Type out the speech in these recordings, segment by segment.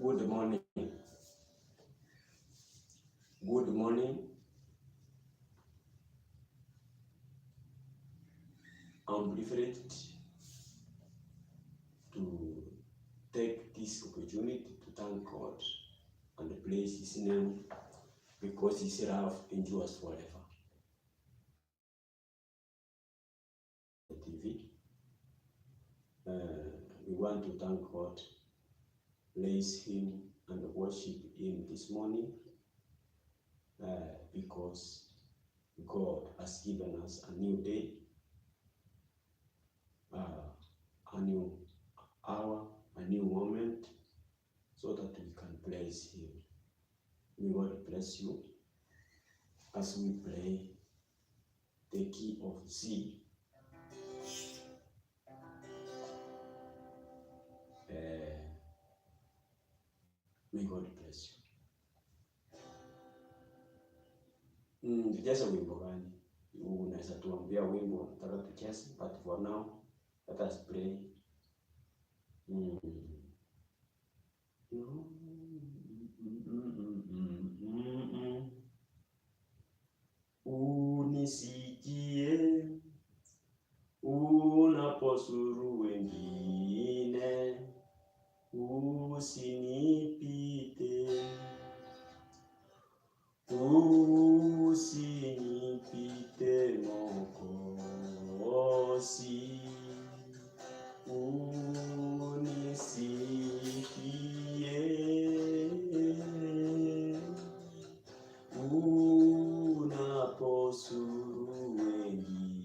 Good morning. Good morning. I'm privileged to take this opportunity to thank God and praise His name because His love endures forever. TV. We want to thank God, praise Him, and worship Him this morning because God has given us a new day, a new hour, a new moment, so that we can praise Him. May God bless you as we play the key of C. May God bless you. Tucheze wimbo gani? Unaweza tuambia wimbo nataka tucheze, but for now let us pray. Unisikie unaposuru wengine, usinipite, usinipite Mwokozi, unisikie unaposuru wengine,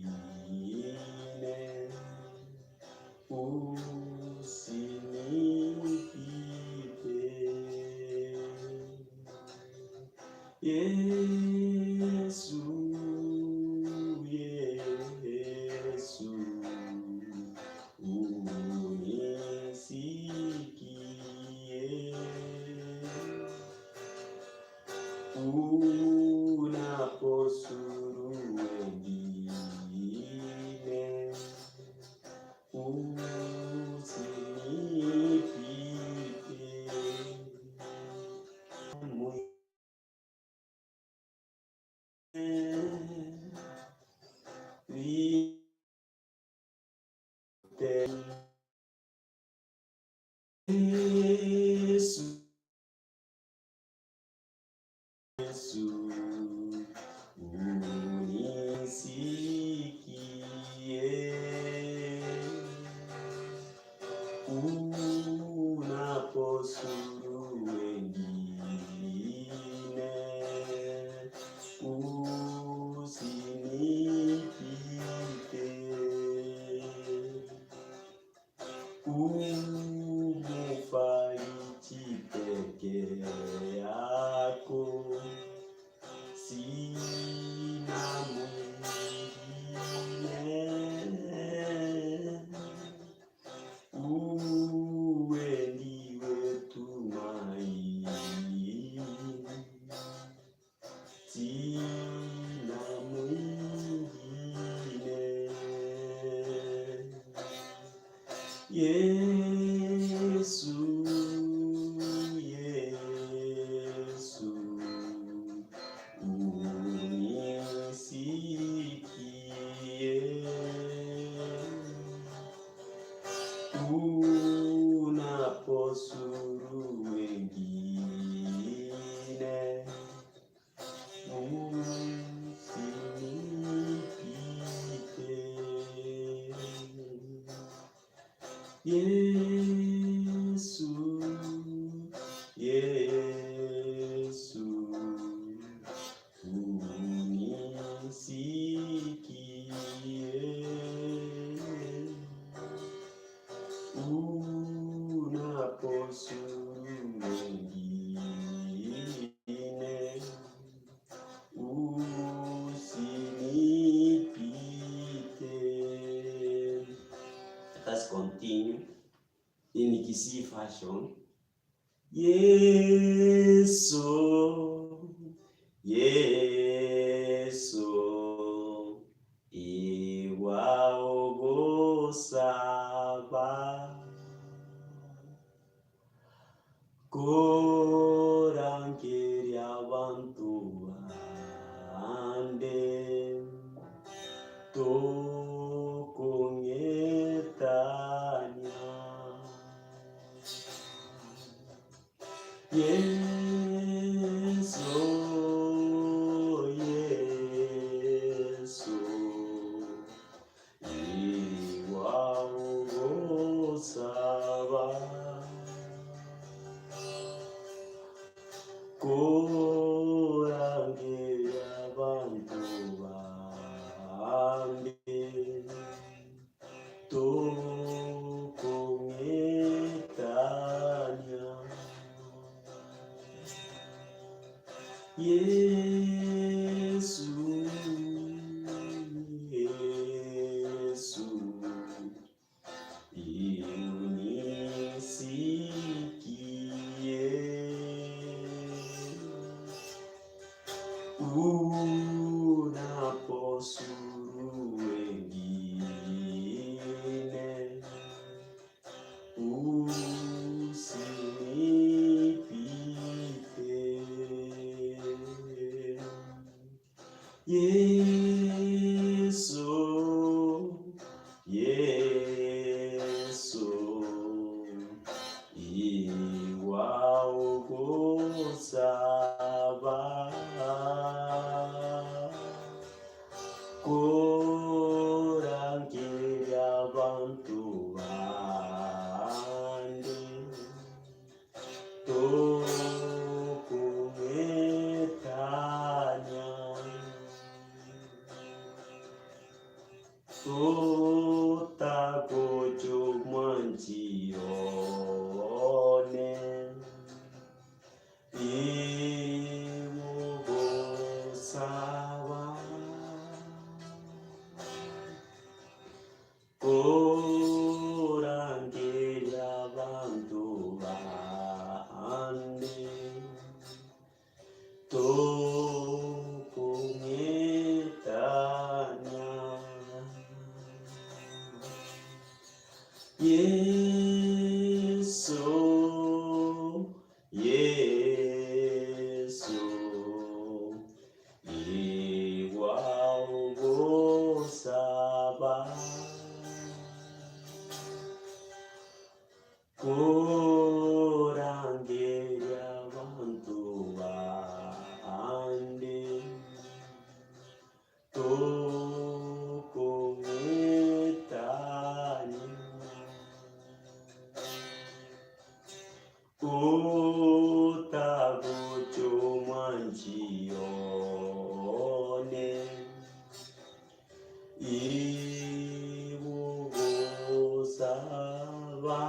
usinipite. Yesu, Yesu, unisikie unaposuru wengine, usinipite. Yesu, Yesu, unisikie unaposuru wengine, usinipite. Umufariji peke yako, sina mwingine. Uwe ndiwe tumaini, sina mwingine. Yesu, Yesu, unisikie unaposuru wengine, usinipite. Yesu, Yesu, unisikie unaposuru wengine, usinipite. Let us continue in Kisii version. Yesu, Yesu, iwaogosaba ko tukungetanya Yesu Yesu iwaugusaba kurangira abantu bambi tukungetanya Yesu Yesu unisikie unaposuru wengine usinipite Yesu Yesu iwaugusaba kurangira abantu bandi tukungetanya tutakucuma njione iwugusaba kurangira abantu bandi tukungetanya Yesu Yesu iwaugusaba kurangira abantu bandi tukungetanya utakucuma njione iwugusaba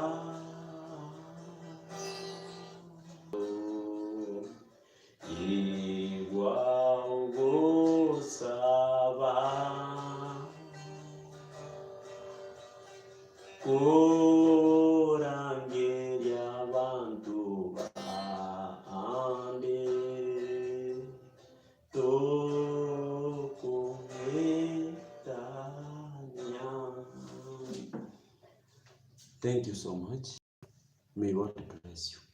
iwaugusaba kurangira abantu bandi tukungetanya. Thank you so much. May God bless you.